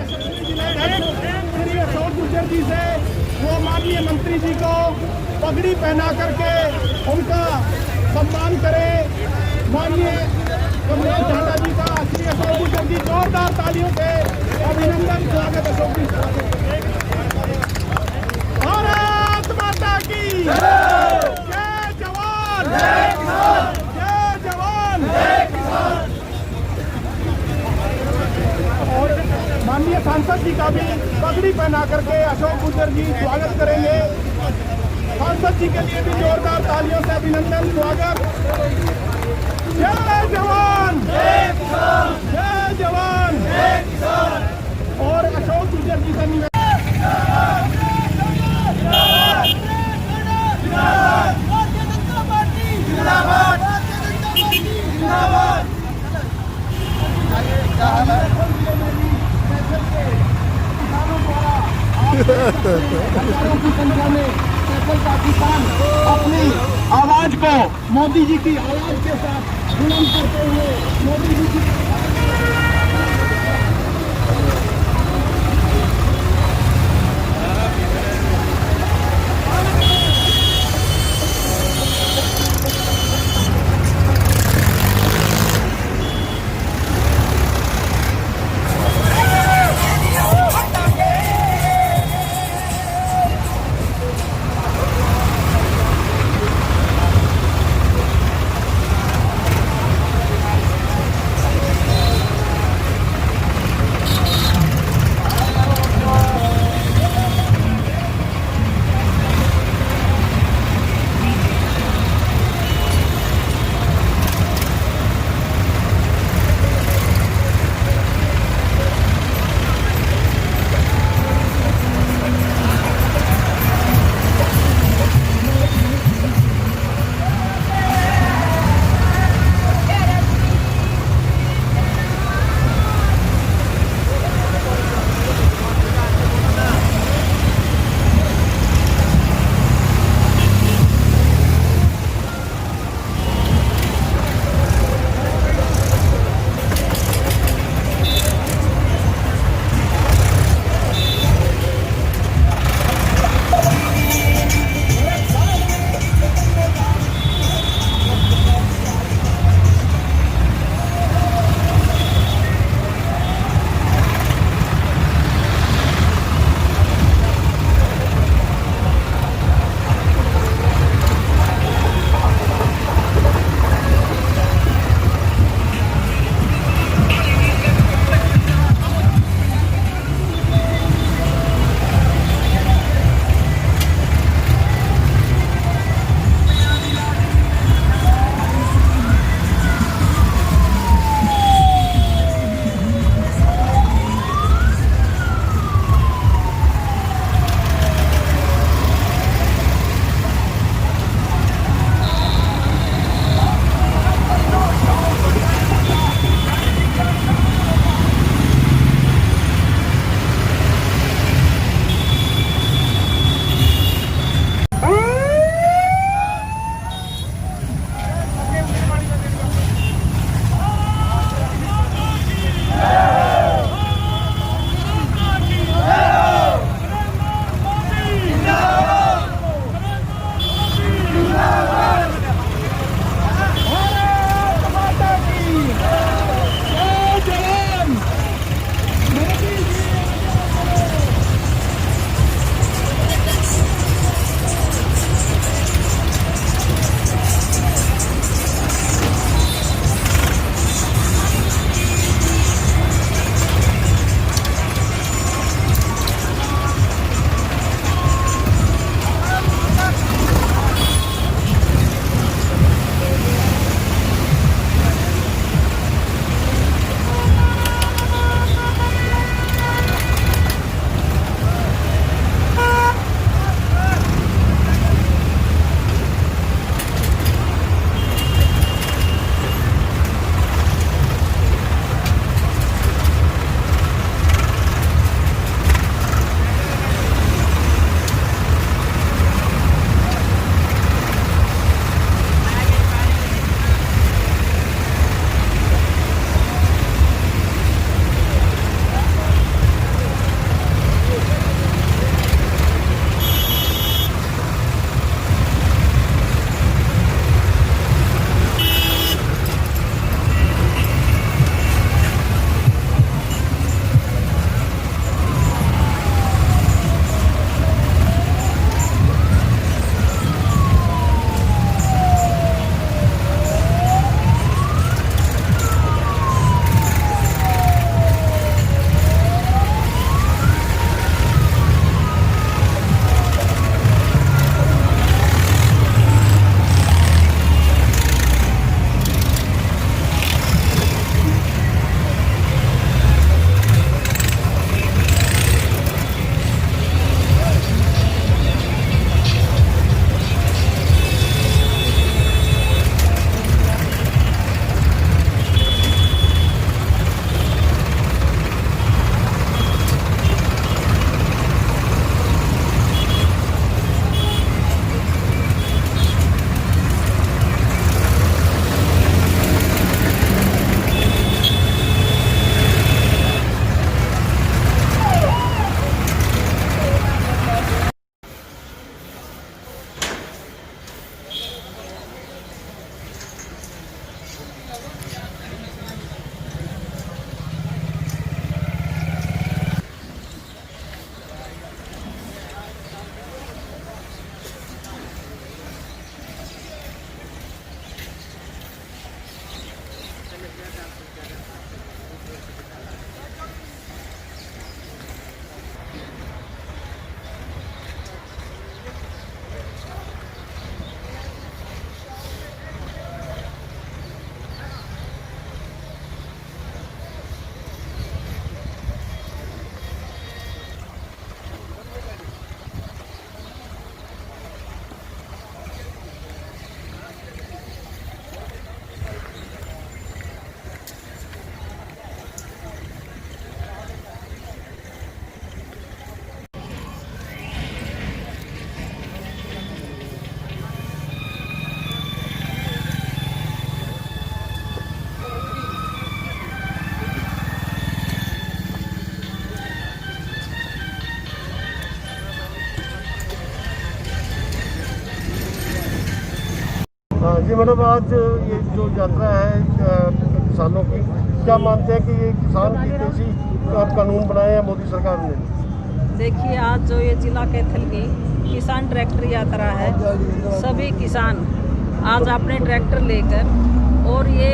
श्री अशोक गुर्जर जी से वो माननीय मंत्री जी को पगड़ी पहना करके उनका सम्मान करें। माननीय कमलेश झांडा जी का श्री अशोक गुर्जर जी जोरदार तालियों से अभिनंदन, स्वागत अशोक जी। भारत माता की जय जवान, जय जवान। और माननीय सांसद जी का भी पगड़ी पहना करके अशोक गुर्जर जी स्वागत करेंगे। सांसद जी के लिए भी जोरदार तालियों से अभिनंदन, स्वागत। जय जवान, जय जवान। और अशोक गुर्जर जी से की संख्या में सैकड़ों का किसान अपनी आवाज को मोदी जी की आवाज के साथ बुलंद करते हुए मोदी जी की जी मैडम, आज ये जो यात्रा है किसानों की, क्या मानते हैं कि ये किसान की तेजी का कानून बनाया है मोदी सरकार ने? देखिए, आज जो ये जिला कैथल की किसान ट्रैक्टर यात्रा है, सभी किसान आज अपने ट्रैक्टर लेकर और ये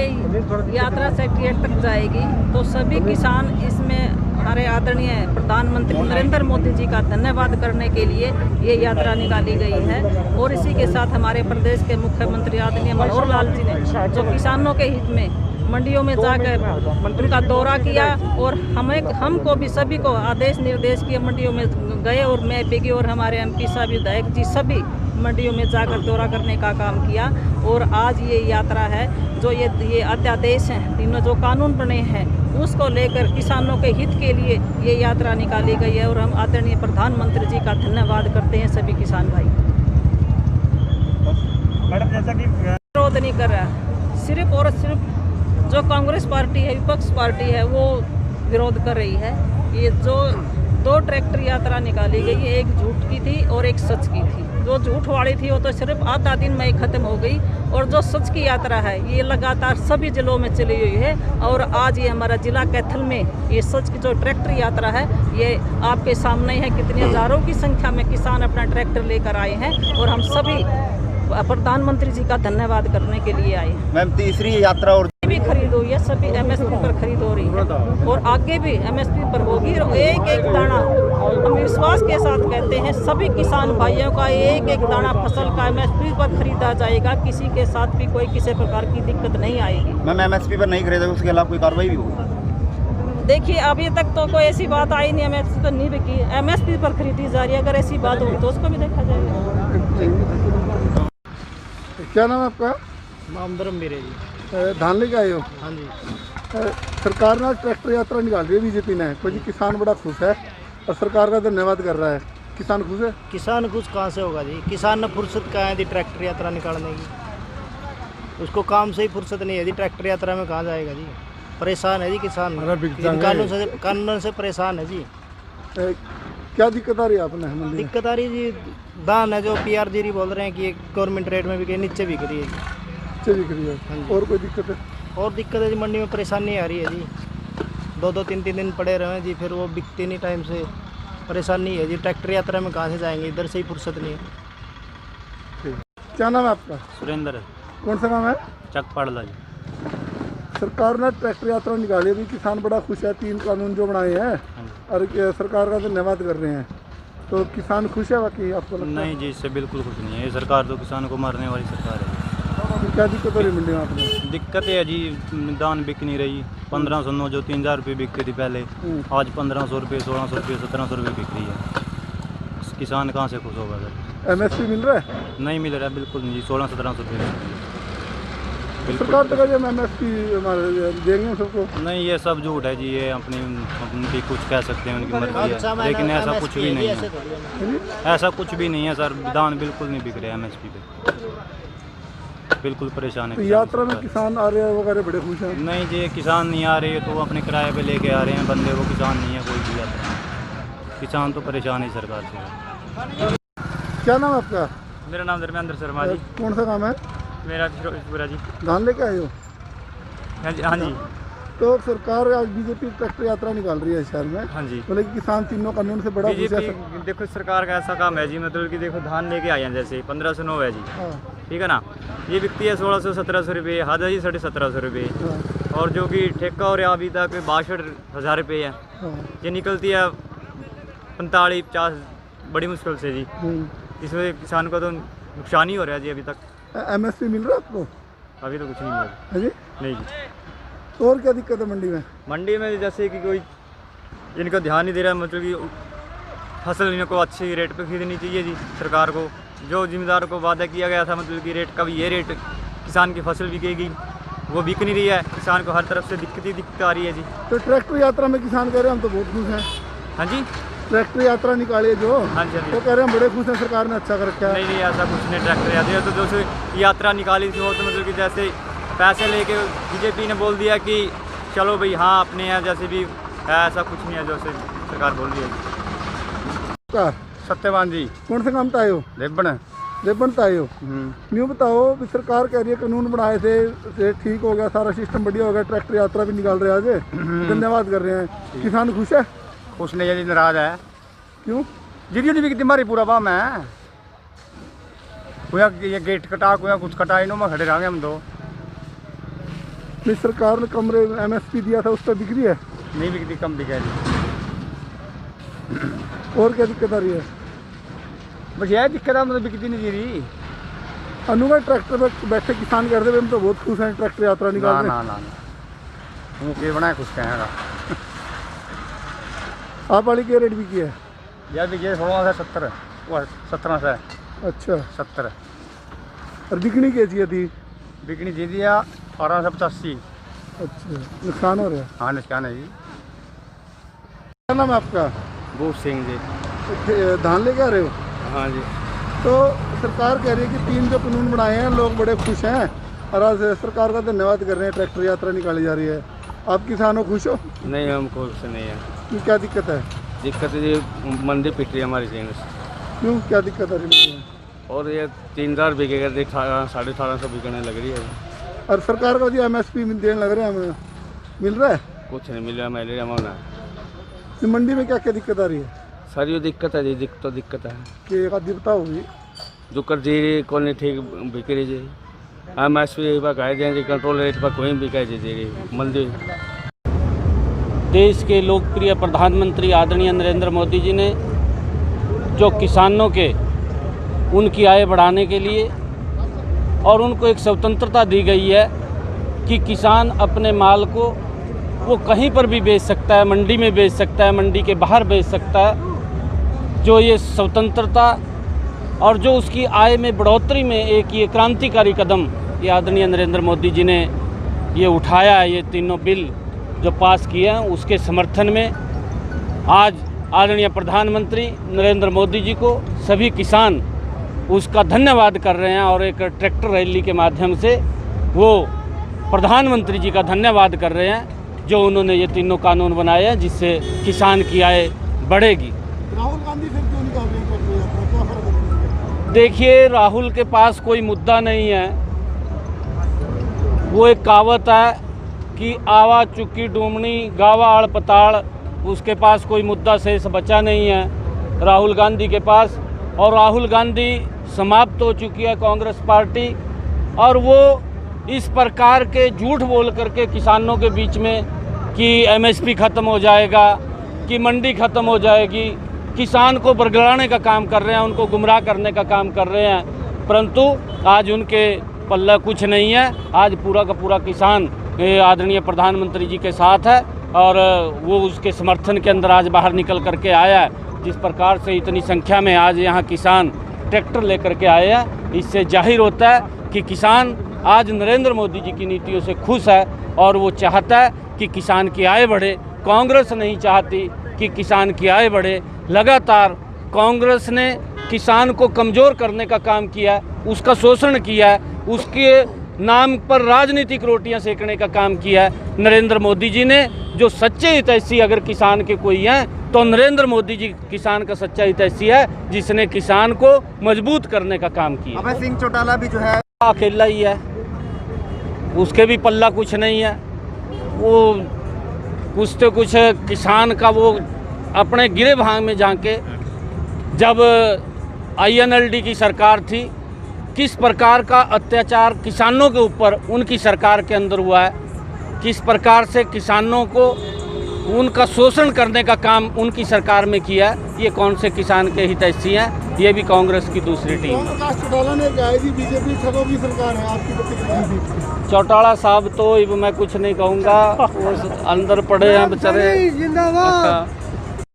यात्रा सेक्रेटरिएट तक जाएगी। तो सभी किसान इसमें हमारे आदरणीय प्रधानमंत्री नरेंद्र मोदी जी का धन्यवाद करने के लिए ये यात्रा निकाली गई है। और इसी के साथ हमारे प्रदेश के मुख्यमंत्री आदरणीय मनोहर लाल जी ने जो किसानों के हित में मंडियों में जाकर उनका दौरा किया और हमको भी सभी को आदेश निर्देश किए, मंडियों में गए और मैं बेगी और हमारे एमपी साहब विधायक जी सभी मंडियों में जाकर दौरा करने का काम किया। और आज ये यात्रा है जो ये अध्यादेश हैं, तीनों जो कानून बने हैं उसको लेकर किसानों के हित के लिए ये यात्रा निकाली गई है। और हम आदरणीय प्रधानमंत्री जी का धन्यवाद करते हैं सभी किसान भाई। मैडम, जैसा कि विरोध नहीं कर रहा, सिर्फ और सिर्फ जो कांग्रेस पार्टी है, विपक्ष पार्टी है, वो विरोध कर रही है। ये जो 2 ट्रैक्टर यात्रा निकाली गई है, एक झूठ की थी और एक सच की थी। जो झूठ वाली थी वो तो सिर्फ आधा दिन में ही खत्म हो गई, और जो सच की यात्रा है ये लगातार सभी जिलों में चली हुई है। और आज ये हमारा जिला कैथल में ये सच की जो ट्रैक्टर यात्रा है ये आपके सामने है। कितने हजारों की संख्या में किसान अपना ट्रैक्टर लेकर आए हैं और हम सभी प्रधानमंत्री जी का धन्यवाद करने के लिए आए हैं। मैम, तीसरी यात्रा और भी खरीद हुई है, सभी एमएसपी पर खरीद हो रही है और आगे भी एमएसपी पर होगी। और एक एक दाना हम विश्वास के साथ कहते हैं सभी किसान भाइयों का एक एक दाना फसल का एमएसपी पर खरीदा जाएगा। किसी के साथ भी कोई किसी प्रकार की दिक्कत नहीं आएगी। मैम, एमएसपी पर नहीं खरीदा, उसके खिलाफ कोई कार्रवाई भी होगी? देखिए, अभी तक तो कोई ऐसी बात आई नहीं, एमएसपी तो नहीं बिकी, एमएसपी पर खरीदी जा रही है। अगर ऐसी बात होगी तो उसको भी देखा जाएगा। क्या नाम है आपका? नामधर्म मेरे जी। धान लेके आए हो? हाँ जी। सरकार ना ट्रैक्टर यात्रा निकाल रही है बीजेपी ने, कोई किसान बड़ा खुश है और सरकार का धन्यवाद कर रहा है। किसान खुश है? किसान खुश कहाँ से होगा जी? किसान ने फुर्सत कहाँ है जी ट्रैक्टर यात्रा निकालने की? उसको काम से ही फुर्सत नहीं है जी, ट्रैक्टर यात्रा में कहाँ जाएगा जी? परेशान है जी किसान, कानून से परेशान है जी। क्या दिक्कत आ रही है आपने मंडी में? दिक्कत आ रही है जी, दान है जो PRG बोल रहे हैं कि गवर्नमेंट रेट में भी नीचे बिक रही है। बिक रही है। और कोई दिक्कत है? और दिक्कत है जी, मंडी में परेशानी आ रही है जी। 2-2 3-3 दिन पड़े रहे जी, फिर वो बिकते नहीं टाइम से, परेशानी है जी। ट्रैक्टर यात्रा में कहाँ से जाएंगे, इधर से ही फुर्सत नहीं है। क्या नाम है आपका? सुरेंद्र। कौन सा नाम है? चकपाड़ला जी। सरकार ने ट्रैक्टर यात्रा निकाली, अभी किसान बड़ा खुश है, 3 कानून जो बनाए हैं और सरकार का धन्यवाद कर रहे हैं। तो किसान खुश है बाकी आपको लगता है? नहीं जी, इससे बिल्कुल खुश नहीं है। ये सरकार तो किसान को मारने वाली सरकार है। क्या दिक्कत हो रही है मंडी में आपने? दिक्कत है जी, दान बिक नहीं रही। 1509 जो 3000 रुपये बिकती थी पहले, आज 1500 रुपये, 1600 रुपये, 1700 रुपये बिक रही है। किसान कहाँ से खुश होगा सर? MSP मिल रहा है? नहीं मिल रहा है, बिल्कुल नहीं जी। 1600-1700 रुपये सरकार तो कहती है MSP हमारे देंगे सबको। नहीं, ये सब झूठ है जी। ये अपनी कुछ कह सकते हैं, उनकी मर्जी है, लेकिन ऐसा कुछ भी नहीं है। ऐसा कुछ भी नहीं है सर, दान बिल्कुल नहीं बिक रहे MSP पे, बिल्कुल परेशान है। तो यात्रा में किसान आ रहे हैं वगैरह बड़े खुश हैं? नहीं जी, किसान नहीं आ रहे हैं तो अपने किराए पे लेके आ रहे हैं बंदे, वो किसान नहीं है कोई भी यात्रा में। किसान तो परेशान है सरकार से। क्या नाम है आपका? मेरा नाम धर्मेंद्र शर्मा जी। कौन सा काम है? मेरा फिरोजपुरा जी। धान लेके आए हो? हाँ जी। तो सरकार आज बीजेपी ट्रैक्टर यात्रा निकाल रही है शहर में। हाँ जी। बोले कि किसान तीनों कानून से बड़ा खुश है। बीजेपी देखो, सरकार का ऐसा काम है जी, मतलब कि देखो धान लेके आए हैं, जैसे 1509 है जी, ठीक है ना। ये बिकती है 1600-1700 रुपये, हद है जी 1750 रुपये। और जो कि ठेका और अभी तक 62,000 रुपये है। ये निकलती है 45-50 बड़ी मुश्किल से जी। इसमें किसान को तो नुकसान ही हो रहा है जी। अभी तक MSP मिल रहा है आपको? अभी तो कुछ नहीं मिला जी। नहीं जी। तो और क्या दिक्कत है मंडी में? मंडी में जैसे कि कोई इनका ध्यान नहीं दे रहा है, मतलब कि फसल इनको अच्छी रेट पे खरीदनी चाहिए जी सरकार को। जो जिम्मेदार को वादा किया गया था, मतलब कि रेट कभी ये रेट किसान की फसल बिकेगी, वो बिक नहीं रही है। किसान को हर तरफ से दिक्कत ही दिक्कत आ रही है जी। तो ट्रैक्टर यात्रा में किसान कह रहे हैं हम तो बहुत खुश हैं। हाँ जी। ट्रैक्टर यात्रा निकाली है जो, हाँ जी, हाँ जी। वो कह रहे हैं बड़े खुश हैं, सरकार ने अच्छा कर रखा है। नहीं नहीं, ऐसा कुछ नहीं। ट्रैक्टर यात्रा तो जैसे यात्रा निकाली थी वो तो मतलब कि जैसे पैसे लेके बीजेपी ने बोल दिया कि चलो भाई हाँ अपने यहाँ जैसे भी है, ऐसा कुछ नहीं है जैसे सरकार बोल रही है। का सत्यवान जी। कौन से काम पे आए हो? देवबन। रिबन आए हो। न्यू बताओ भी सरकार कह रही है कानून बनाए थे ठीक हो गया, सारा सिस्टम बढ़िया हो गया, ट्रैक्टर यात्रा भी निकाल रहे हैं आज, धन्यवाद कर रहे हैं। किसान खुश है? खुश नहीं है जी, नाराज है। क्यों? जीरी नहीं बिकती हमारी पूरा बाम है। कोई ये गेट कटा, कोई कुछ कटा, इन्हों में खड़े रहेंगे हम दो। नहीं, सरकार ने कमरे MSP दिया था, उस पर बिक्री है? नहीं बिकती, कम बिका जी। और क्या दिक्कत आ रही है? बस यह दिक्कत है, मतलब बिकती नहीं जीरी। अनुगा ट्रैक्टर पर बैठे किसान कहते हैं हम तो बहुत खुश हैं, ट्रैक्टर यात्रा ना निकाल ना ना मुँह बनाए खुश कहेगा। आप वाली क्या रेट बिकी है? यह बिकी 16 से 70, वह 17 से अच्छा 70। और बिकनी कैसी थी? बिकनी दे दिया 18 से 85। अच्छा, नुकसान हो रहा है? हाँ नुकसान है जी। क्या नाम है आपका? भूप सिंह जी। धान लेके आ रहे हो? हाँ जी। तो सरकार कह रही है कि 3 जो कानून बनाए हैं लोग बड़े खुश हैं और आज सरकार का धन्यवाद कर रहे हैं, ट्रैक्टर यात्रा निकाली जा रही है। आप किसान हो, खुश हो? नहीं, हम खुश नहीं है। क्यों, क्या दिक्कत है? दिक्कत ये मंडी पिट रही है हमारी चीन से। क्यों, क्या दिक्कत आ रही है? और ये 3000 बिकेगा, 1850 बिकने लग रही है। और सरकार का जो MSP देने लग रहे हैं हमें, मिल रहा है? कुछ नहीं मिल रहा, मलेरिया होना। तो मंडी में क्या क्या दिक्कत आ रही है? सारी दिक्कत है जी, दिक्कत है कि एक आदि बताओ भी। जो कर जी को नहीं ठीक बिक रही जी। MSP पर कहे दें जी, कंट्रोल रेट पर कोई बिकाई जी मंदी। देश के लोकप्रिय प्रधानमंत्री आदरणीय नरेंद्र मोदी जी ने जो किसानों के उनकी आय बढ़ाने के लिए और उनको एक स्वतंत्रता दी गई है कि किसान अपने माल को वो कहीं पर भी बेच सकता है, मंडी में बेच सकता है, मंडी के बाहर बेच सकता है। जो ये स्वतंत्रता और जो उसकी आय में बढ़ोतरी में एक ये क्रांतिकारी कदम ये आदरणीय नरेंद्र मोदी जी ने ये उठाया है, ये तीनों बिल जो पास किए हैं उसके समर्थन में आज आदरणीय प्रधानमंत्री नरेंद्र मोदी जी को सभी किसान उसका धन्यवाद कर रहे हैं और एक ट्रैक्टर रैली के माध्यम से वो प्रधानमंत्री जी का धन्यवाद कर रहे हैं जो उन्होंने ये तीनों कानून बनाए हैं जिससे किसान की आय बढ़ेगी। राहुल गांधी फिर क्यों निकाल रहे हैं ट्रैक्टर यात्रा, क्या फर्क है? देखिए, राहुल के पास कोई मुद्दा नहीं है। वो एक कहावत है कि आवा चुक्की डूमनी गावा आड़ पताड़, उसके पास कोई मुद्दा शेष बचा नहीं है राहुल गांधी के पास। और राहुल गांधी समाप्त हो चुकी है कांग्रेस पार्टी और वो इस प्रकार के झूठ बोल करके किसानों के बीच में कि MSP ख़त्म हो जाएगा, कि मंडी ख़त्म हो जाएगी, किसान को बरगलाने का काम कर रहे हैं, उनको गुमराह करने का काम कर रहे हैं। परंतु आज उनके पल्ला कुछ नहीं है। आज पूरा का पूरा किसान आदरणीय प्रधानमंत्री जी के साथ है और वो उसके समर्थन के अंदर आज बाहर निकल करके आया है। जिस प्रकार से इतनी संख्या में आज यहाँ किसान ट्रैक्टर लेकर के आए हैं, इससे जाहिर होता है कि किसान आज नरेंद्र मोदी जी की नीतियों से खुश है और वो चाहता है कि किसान की आय बढ़े। कांग्रेस नहीं चाहती कि किसान की आय बढ़े। लगातार कांग्रेस ने किसान को कमज़ोर करने का काम किया है, उसका शोषण किया है, उसके नाम पर राजनीतिक रोटियां सेकने का काम किया है। नरेंद्र मोदी जी ने जो सच्चे हितैषी अगर किसान के कोई हैं तो नरेंद्र मोदी जी किसान का सच्चा हितैषी है जिसने किसान को मजबूत करने का काम किया। अभय सिंह चौटाला भी जो है अकेला ही है, उसके भी पल्ला कुछ नहीं है। वो कुछ तो कुछ किसान का वो अपने गिरे भांग में जाके जब INLD की सरकार थी किस प्रकार का अत्याचार किसानों के ऊपर उनकी सरकार के अंदर हुआ है, किस प्रकार से किसानों को उनका शोषण करने का काम उनकी सरकार में किया है। ये कौन से किसान के हितैषी हैं? ये भी कांग्रेस की दूसरी टीम है। प्रकाश चौटाला ने कहा कि बीजेपी ठगों की सरकार है, आपकी प्रतिक्रिया? चौटाला साहब तो मैं कुछ नहीं कहूँगा, वो अंदर पड़े हैं बेचारे।